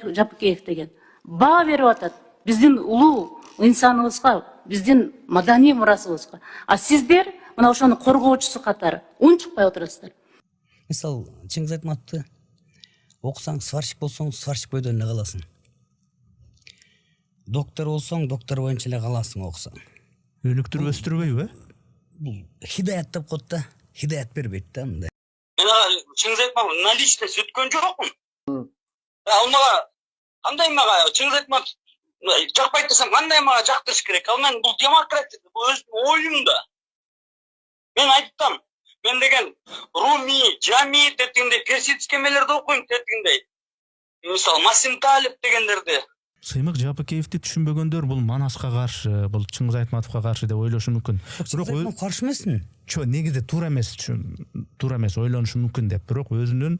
Жапыкеев деген баа берип атат биздин улуу инсаныбызга, биздин маданий мурасыбызга. А сиздер мына ошону коргоочусу катары унчукпай отурасыздар. Мисалы, Чыңгыз Айтматовду окусаң, сварщик болсоң, сварщик бойдон эле каласың. Доктор болсоң, доктор боюнча эле каласың окусаң. Өнүктүрүп өстүрбөйбү? Бул хидаят деп коет да, хидаят бербейт да мындай. Мен Чыңгыз Айтматов наличность өткөн жокмун. Ал мага кандай мага Чыңгыз Айтматов жакпайт десем кандай мага жактырыш керек? Ал мен бул демократия, бул өзүмдүн оюм да. Мен айттым. Мен деген Руми, Жами дегендей персидский эмелерди окуйм дегендей. Мисалы Масим Талип дегендерди. Сыймык Жапыкеевди түшүнбөгөндөр бул Манаска каршы, бул Чыңгыз Айтматовго каршы деп ойлошу мүмкүн. Бирок каршы эмесмин. Негизи туура эмес ойлонушу мүмкүн деп. Бирок өзүнүн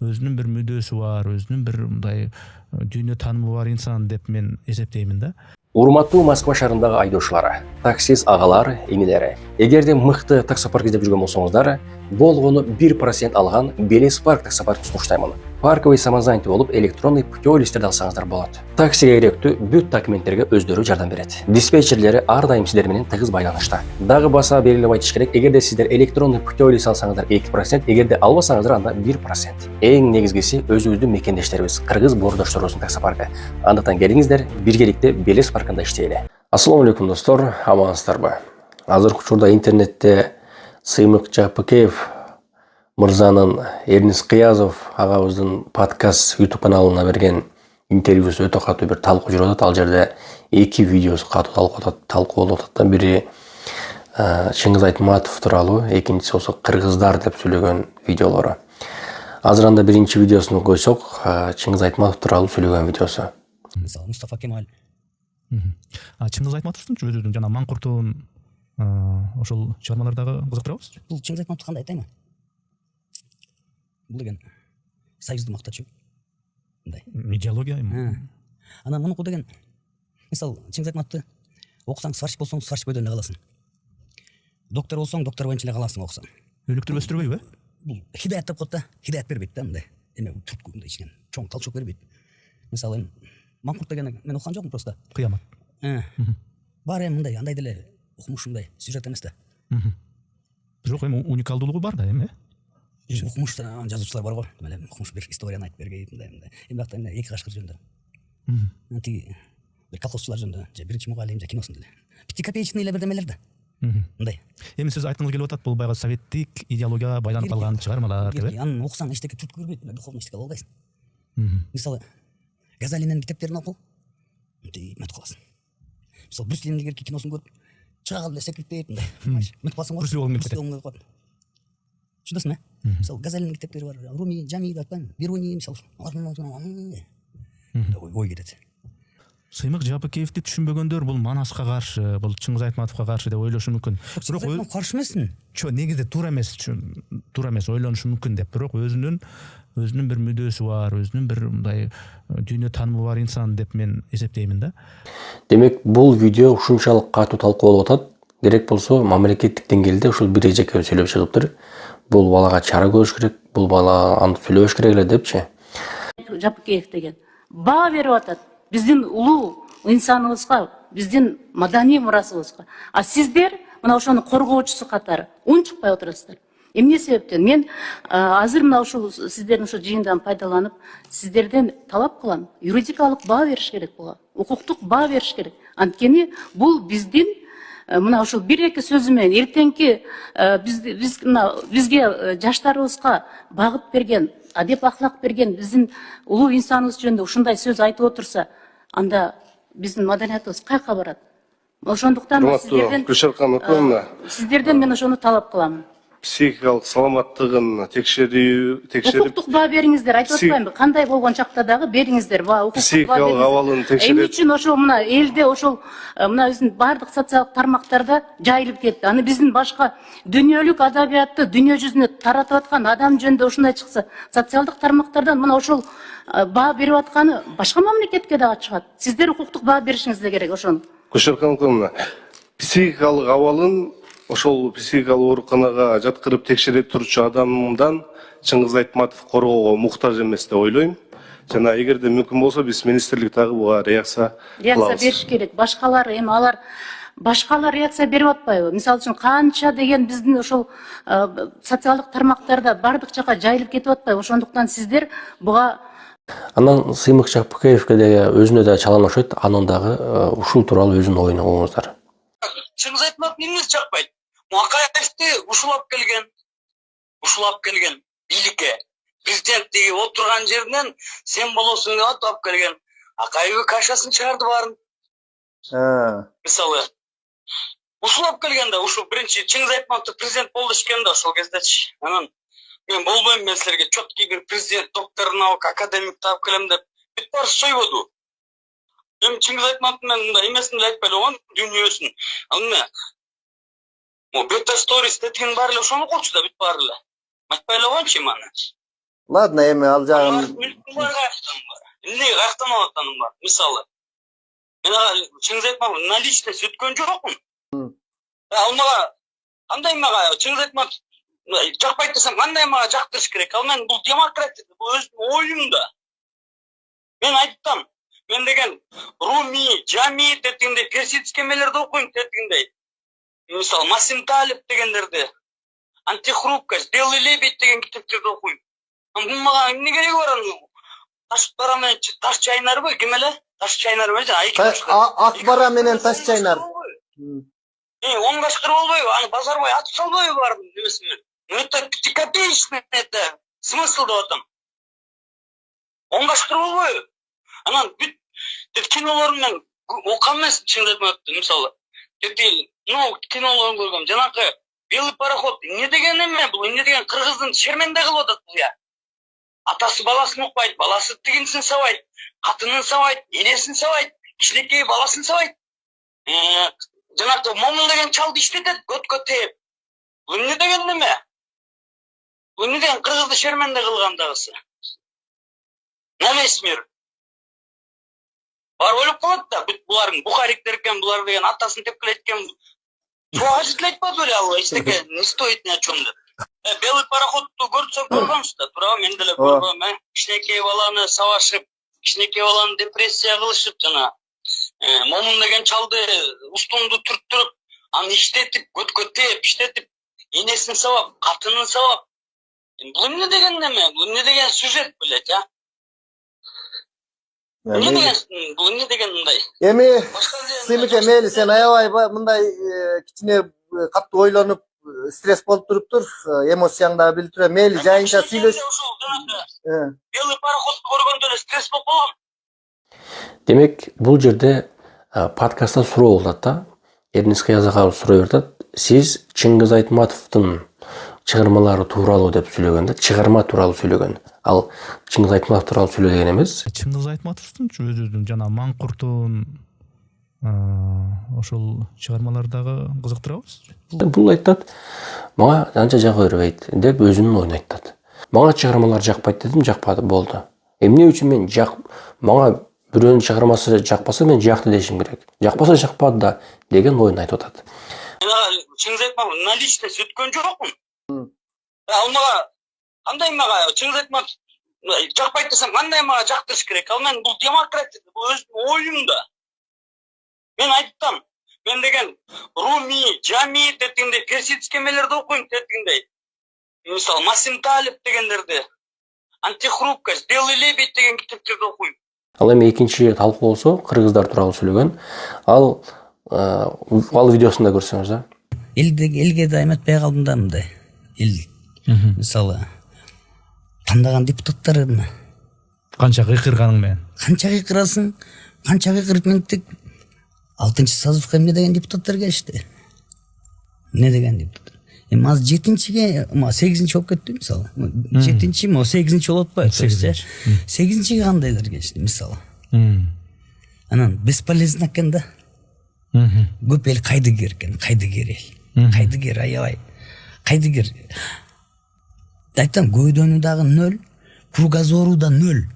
бир мүдөөсү бар, өзүнүн бир мындай дүйнө таанымы бар инсан деп мен эсептеймин да. Урматтуу Москва шаарындагы айдоочулар, таксист агалар, энелери. Эгерде мыкты таксопарк издеп жүргөн болсоңуздар, болгону 1% алган Белес парк таксопарк сунуштаймын. Парковый самозанятый болуп, электронный путевой листтерди алсаңыздар болот. Таксиге керектүү бүт документтерге өздөрү жардам берет. Диспетчерлери ар дайым сиздер менен тыгыз байланышта. Дагы баса белгилеп айтыш керек, эгерде сиздер электронный путевой лист алсаңыздар 2%, эгерде албасаңыздар анда 1%. Эң негизгиси өзүбүздүн мекендештерибиз, кыргыз боордошторубуздун таксопаркы. Андыктан келиңиздер, биргеликте Белес паркында иштейли. Ассаламу алейкум достор, амансыздарбы? Азыркы учурда интернетте Сыймык Жапыкеев мырзанын Эрнис Кыязов агабыздын подкаст YouTube каналына берген интервьюсу өтө катуу бир талкуу жүрүп атат. Ал жерде эки видеосу катуу талкуу болуп атат. Бири Чыңгыз Айтматов тууралуу, экинчиси болсо кыргыздар деп сүйлөгөн видеолору. Азыр анда биринчи видеосуну койсок, Чыңгыз Айтматов тууралуу сүйлөгөн видеосу. Мисалы Мустафа Кемаль. Чыңгыз Айтматовдун өзүнүн жана Маңкурттун ошол чыгармалардагы кызыктырабыз. Бул Чыңгыз Айтматовду кандай айтайм? Бул деген союзду мактачу. Мындай. Идеология. Ана мунуку деген мисалы Чыңгыз Айтматовду окусаң, сварщик болсоң, сварщик бойдон эле каласың. Доктор болсоң, доктор боюнча эле каласың окусаң. Өнүктүрүп өстүрбөйбү? Бул хидаят деп коет да, хидаят бербейт да мындай. Эме түрткү мындай ичинен чоң талчок бербейт. Мисалы Маңкурт деген мен окуган жокмун просто. Кыямат. Бар эми мындай андай деле окумушундай сюжет эмес да. Бирок эми уникалдуулугу бар да эми. Окумуш жазуучулар бар го. Эле окумуш бир историяны айтып бергейт мындай. Эми бакта эмне эки кашкыр жөнүндө. Тиги бир колхозчулар жөнүндө, же биринчи мугалим, же киносунда эле. Пятикопеечный эле бирдемелер да. Мындай. Эми сиз айткыңыз келип атат, бул баягы советтик идеологияга байланып калган чыгармалар деп. Аны окусаң эчтеке түрткү бербейт, духовный эчтеке ала албайсың. Мисалы Газалинин китептерин оку. Мынтип каласың. Мисалы Брюс Лидің киносын көрүп, чыга калып эле секиртпейт мындай. Мынтип калсаң Брюс Ли болгум келет. Чудасың, Мисалы Газалинин китептери бар, Руми, Жами деп атпаймынбы? Бируни, мисалы. Ой кетет. Сыймык Жапыкеевди түшүнбөгөндөр бул Манаска каршы, бул Чыңгыз Айтматовго каршы деп ойлошу мүмкүн. Бирок каршы эмесмин. Негизи туура эмес ойлонушу мүмкүн деп. Бирок өзүнүн бир мүдөөсү бар, өзүнүн бир мындай дүйнө таанымы бар инсан деп мен эсептеймин да. Демек, бул видео ушунчалык катуу талкуу болуп атат. Керек болсо мамлекеттик деңгээлде ушул бир эжеке сүйлөп чыгыптыр. Бул балага чара көрүш керек, бул бала аны сүйлөбөш керек эле депчи. Жапыкеев деген баа берип атат биздин улуу инсаныбызга, биздин маданий мурасыбызга. А сиздер мына ошону коргоочусу катары унчукпай отурасыздар. Эмне себептен мен азыр мына ушул сиздердин ошо жыйындан пайдаланып, сиздерден талап кылам. Юридикалык баа бериш керек буга. Укуктук баа бериш керек. Анткени бул биздин мына ушул бир-эки сөзү менен эртеңки бизге жаштарыбызга багыт берген, адеп ахлак берген биздин улуу инсаныбыз жөнүндө ушундай сөз айтып отурса, анда биздин маданиятыбыз каяка барат? Ошондуктан сиздерден мен ошону талап кылам. Психикалык саламаттыгын текшерип, укуктук баа бериңиздер, айтып атпаймынбы? Кандай болгон чакта дагы бериңиздер, укуктук баа. Психикалык абалын текшерип. Эмне үчүн ошол мына элде ошол мына биздин бардык социалдык тармактарда жайылып кетти. Аны биздин башка дүйнөлүк адабиятты дүйнө жүзүнө таратып аткан адам жөнүндө ушундай чыкса, социалдык тармактардан мына ошол баа берип атканы башка мамлекетке дагы чыгат. Сиздер укуктук баа беришиңиз керек ошону. Кушаркан психикалык абалын ошол психикалык ооруканага жаткырып текшере турчу адамдан Чыңгыз Айтматов коргоого муктаж эмес деп ойлойм. жана эгерде мүмкүн болсо биз министрлик дагы буга реакция кылабыз. бериш керек. Башкалар эми алар башкалар реакция берип атпайбы? Мисалы үчүн канча деген биздин ошол социалдык тармактарда бардык жака жайылып кетип атпайбы? Ошондуктан сиздер буга Анан Сыймык Жакпыкеевке деги өзүнө да чалан окшойт. Анын дагы ушул тууралуу өзүнүн оюн угуңуздар. Чыңгыз Айтматов эмнеси жакпайт? Акаевди ушулап келген бийликке. Президенттиги отурган жеринен сен болосуң деп атып келген. Акаеви кашасын чыгарды баарын. Мисалы, ушулап келгенде, ушу биринчи Чыңгыз Айтматов президент болду дешкенде ошол кездечи. Анан мен болбойм, мен силерге чөткү бир президент, доктор наук, академик таап келем деп бүт баары сойбоду. Эми Чыңгыз Айтматовдун мындай эмесин деле айтпай койгон, дүйнөсүн. Ал эмне? Бета сторис деген баары эле ошону окучу да бүт баары эле. Айтпай эле койчу маны. Ладно, эми ал жагын Эмне каяктан алып атаным бар? Мисалы, мен Чыңгыз Айтматов наличный өткөн жокмун. Ал мага кандай мага Чыңгыз Айтматов жакпайт десем, кандай мага жактырыш керек? Ал мен бул демократия, бул өзүмдүн оюм да. Мен айттым, мен деген Руми, Жами дегендей персидский эмелерди окуйм дегендей. Мисалы, Масим Талип дегендерди, Антихрупкость, Белый лебедь деген китептерди окуйм. Бул мага эмне кереги бар анын? Таш бара менен таш чайнарбы? Ким эле? Таш чайнарбы? ак бара менен таш чайнар. Оңгашкыр болбойбу? Аны Базарбай атып салбайбы бардым немесине? Это пятикопеечный это смысл деп атам. Оңгашкыр болбойбу? Анан бүт кинолорун мен окуган эмес Чыңгыз Айтматовду, мисалы. Кинолорун көргөм. Жанакы Белый пароход эмне деген эме? Бул эмне деген кыргыздын шерменде кылып атат бул я. Атасы баласын укпайт, баласы тигинсин сабайт, катынын сабайт, энесин сабайт, кичинекей баласын сабайт. Жанакы момун деген чалды иштетет, көткө тээп. Бул эмне деген неме? Бул эмне деген кыргызды шерменде кылгандагысы? На весь мир. Бар ойлоп калат да, бүт булардын Бухариктер экен, булар деген атасын тепкилейт экен. Чуга жетилетпи эле ал эчтеке не стоит ни о чем деп. Белый пароходду көргөнсүз да, туурабы? Мен деле көргөм, кичинекей баланы сабашып, кичинекей баланы депрессия кылышып жана момун деген чалды устунду түрттүрүп, аны иштетип, көткө тээп, иштетип, энесин сабап, катынын сабап. Бул эмне деген неме? Бул эмне деген сюжет, билет, а? Бул эмне деген мындай? Эми Сыймыке, мейли сен аябай мындай кичине катуу ойлонуп, стресс болуп туруптур, эмоцияң да билип турам. Мейли жайынча сүйлөш. Белый пароходду көргөндө эле стресс болуп калгам. Демек, бул жерде подкастта суроо болуп атат да. Эрнис Кыязаков суроо берет. Сиз Чыңгыз Айтматовдун чыгармалары тууралуу деп сүйлөгөндө, чыгарма тууралуу сүйлөгөн. Ал Чыңгыз Айтматов тууралуу сүйлөгөн эмес. Чыңгыз Айтматовдун өзүнүн жана Маңкурттун ошол чыгармалардагы кызыктырабыз. Бул айтат, мага анча жагы бербейт деп өзүнүн оюн айтат. Мага чыгармалар жакпайт дедим, жакпады, болду. Эмне үчүн мен мага бирөөнүн чыгармасы жакпаса мен жакты дешим керек. Жакпаса жакпады да деген оюн айтып атат. Чыңгыз Айтматов наличность өткөн жокмун. Ал мага кандай мага Чыңгыз Айтматов жакпайт десем, кандай мага жактырыш керек? Ал мен бул демократия, бул өзүмдүн оюм да. Мен айттым, мен деген Руми, Жами дегендей персидский эмелерди окуйм дегендей. Мисалы, Масим Талип дегендерди, Антихрупкость, Белый лебедь деген китептерди окуйм. Ал эми экинчи талкуу болсо, кыргыздар тууралуу сүйлөгөн. Ал видеосунда көрсөңүз да. Элге да эметпей калдым да мындай. Эл мисалы тандаган депутаттарына Канча кыйкырганың менен. канча кыйкырасың, канча кыйкырып мынтип 6-чы созывга эмне деген депутаттар келишти. Эмне деген депутаттар? Эми азыр 7-чиге, 8-чи болуп кетти мисалы. 7-чи, 8-чи болуп атпайбы? 8-чиге кандайлар келишти мисалы. Анан бесполезно экен да. Көп эл кайдыгер экен, кайдыгер эл. Кайдыгер аябай. Кайдыгер. Айтам, көйдөнү дагы 0, кругозору да 0.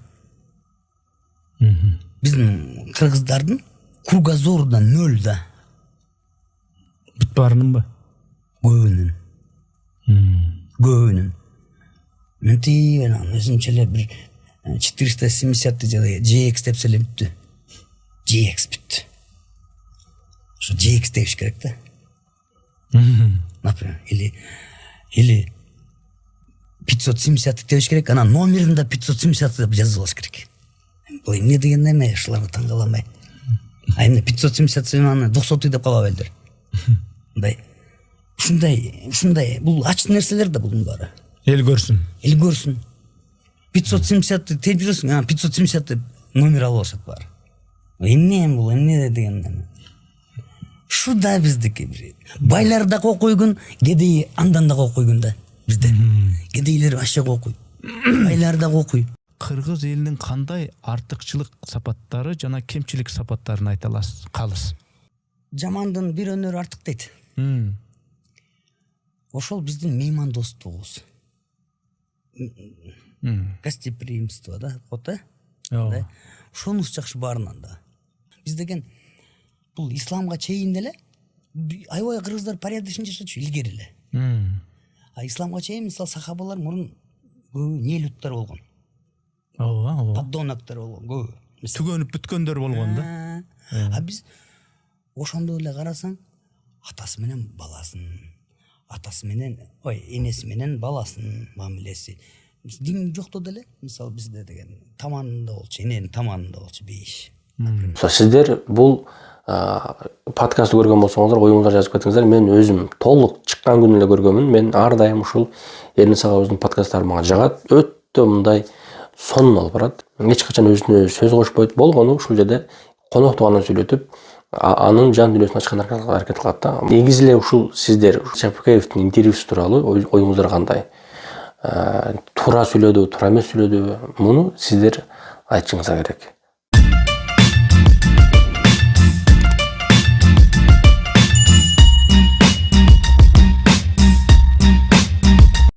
Биздин кыргыздардын кругозору да 0 да. Бүт баарынын ба? Көбүнүн. Көбүнүн. Мынтип өзүнчө эле бир 470 жылы GX деп сөйлептті. GX бүтті. Что GX деуш керек да. Например, или 570 деуш керек, ана номерінде 570 деп жазып алыш керек. Бұл не деген неме, шыларды таңғаламай. Айны 570 аны 900 деп қала белдер. Ушундай, бұл ачык нерселер да бұның бары. Эл көрсүн. 570 теп жүрөсүң, 570 деп номер алып алышат бар. Эмне деген. Шу да биздики бир. Байлар да койгон, кедей андан да койгон да бизде. Кедейлер аше койгон. Байлар да койгон. Кыргыз элинин кандай артыкчылык сапаттары жана кемчилик сапаттарын айта аласыз, калыс? Жамандын бир өнөрү артык дейт. Ошол биздин меймандостугубуз. Гостеприимство да, ота? Ошонус жакшы баарынан да. Биз деген бул исламга чейин деле аябай кыргыздар порядочный жашачу илгери эле. А исламга чейин мисалы сахабалар мурун көбү нелюттар болгон. Поддоноктор болгон көбү. Түгөнүп бүткөндөр болгон да. А биз ошондо эле карасаң, атасы менен баласын, энеси менен баласын мамилеси. Дин жокто деле, мисалы бизде деген таманында болчу, эненин таманында болчу бейиш. Сиздер бул подкастты көргөн болсоңуздар, оюңуздар жазып кетиңиздер. Мен өзүм толук чыккан күнү эле көргөнмүн. Мен ар дайым ушул Эрнис агабыздын подкасттары мага жагат. Өтө мындай сонун алып барат. Эч качан өзүнө сөз кошпойт. Болгону ушул жерде конокту гана сүйлөтүп, анын жан дүйнөсүн ачкан аракет кылат да. Негизи эле ушул сиздер Шапкеевдин интервьюсу тууралуу оюңуздар кандай? Туура сүйлөдү, туура эмес сүйлөдү? Муну сиздер айтышыңыздар керек.